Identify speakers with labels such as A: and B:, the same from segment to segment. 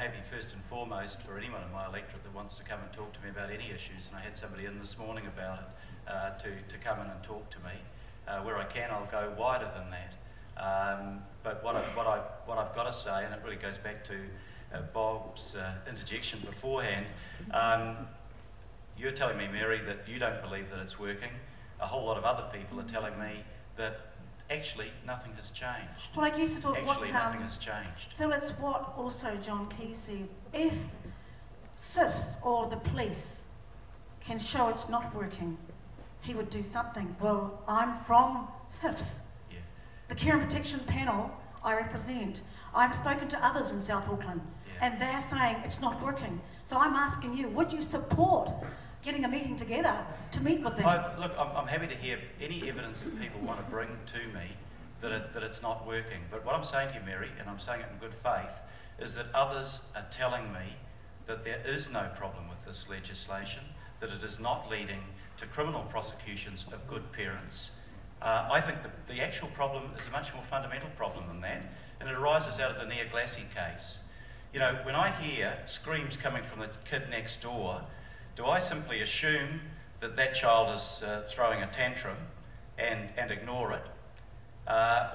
A: happy first and foremost for anyone in my electorate that wants to come and talk to me about any issues, and I had somebody in this morning about it, to come in and talk to me. Where I can, I'll go wider than that. But what I've got to say, and it really goes back to Bob's interjection beforehand, you're telling me, Mary, that you don't believe that it's working. A whole lot of other people are telling me that actually nothing has changed.
B: Well, I guess it's what
A: nothing has changed.
B: Phil, it's what also John Key said. If SIFs or the police can show it's not working, he would do something. Well, I'm from SIFs.
A: Yeah.
B: The Care and Protection panel I represent. I've spoken to others in South Auckland, and they're saying it's not working. So I'm asking you, would you support getting a meeting together to meet with them?
A: Look, I'm happy to hear any evidence that people want to bring to me that it's not working. But what I'm saying to you, Mary, and I'm saying it in good faith, is that others are telling me that there is no problem with this legislation, that it is not leading to criminal prosecutions of good parents. I think the actual problem is a much more fundamental problem than that, and it arises out of the Nia Glassie case. You know, when I hear screams coming from the kid next door, do I simply assume that that child is throwing a tantrum and ignore it?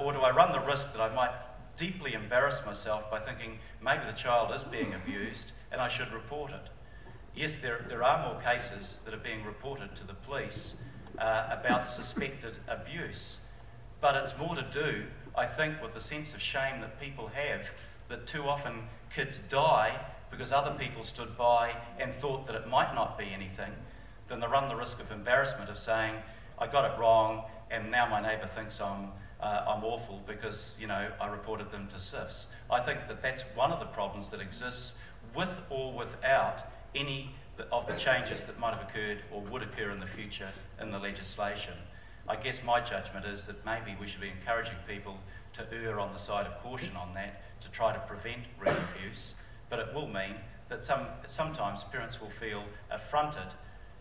A: Or do I run the risk that I might deeply embarrass myself by thinking maybe the child is being abused and I should report it? Yes, there are more cases that are being reported to the police about suspected abuse, but it's more to do, I think, with the sense of shame that people have that too often kids die because other people stood by and thought that it might not be anything, then they run the risk of embarrassment of saying, I got it wrong and now my neighbour thinks I'm awful because, you know, I reported them to SIFs. I think that that's one of the problems that exists with or without any of the changes that might have occurred or would occur in the future in the legislation. I guess my judgment is that maybe we should be encouraging people to err on the side of caution on that to try to prevent real abuse, but it will mean that sometimes parents will feel affronted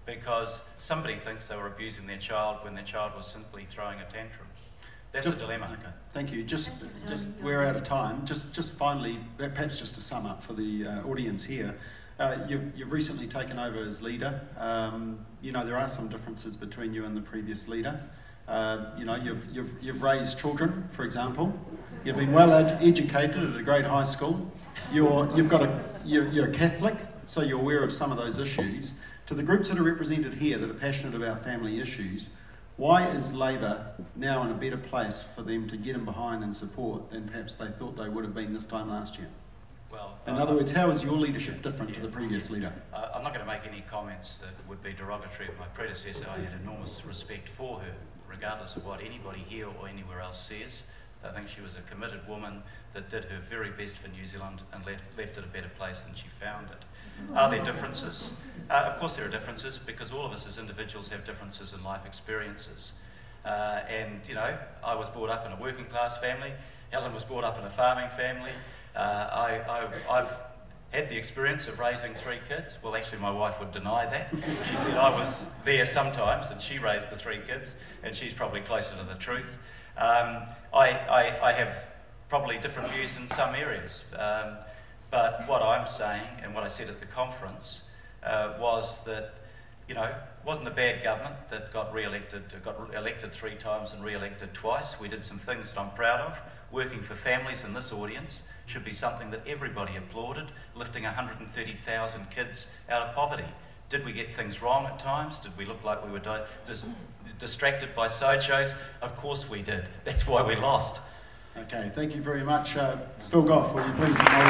A: because somebody thinks they were abusing their child when their child was simply throwing a tantrum. That's a dilemma.
C: Okay, thank you. Just we're out of time. Just finally, perhaps just to sum up for the audience here, you've recently taken over as leader. You know, there are some differences between you and the previous leader. You know, you've raised children, for example. You've been well educated at a great high school. You're a Catholic, so you're aware of some of those issues. To the groups that are represented here that are passionate about family issues, why is Labour now in a better place for them to get in behind and support than perhaps they thought they would have been this time last year?
A: Well,
C: in other words, how is your leadership different to the previous leader?
A: I'm not going to make any comments that would be derogatory of my predecessor. I had enormous respect for her, regardless of what anybody here or anywhere else says. I think she was a committed woman that did her very best for New Zealand and left it a better place than she found it. Are there differences? Of course there are differences, because all of us as individuals have differences in life experiences. And, you know, I was brought up in a working class family. Helen was brought up in a farming family. I've had the experience of raising 3 kids. Well, actually, my wife would deny that. She said I was there sometimes, and she raised the 3 kids, and she's probably closer to the truth. I have probably different views in some areas, but what I'm saying, and what I said at the conference, was that, you know, it wasn't a bad government that got elected 3 times and re-elected twice. We did some things that I'm proud of. Working for families in this audience should be something that everybody applauded, lifting 130,000 kids out of poverty. Did we get things wrong at times? Did we look like we were distracted by sideshows? Of course we did. That's why we lost.
C: Okay, thank you very much. Phil Goff, will you please acknowledge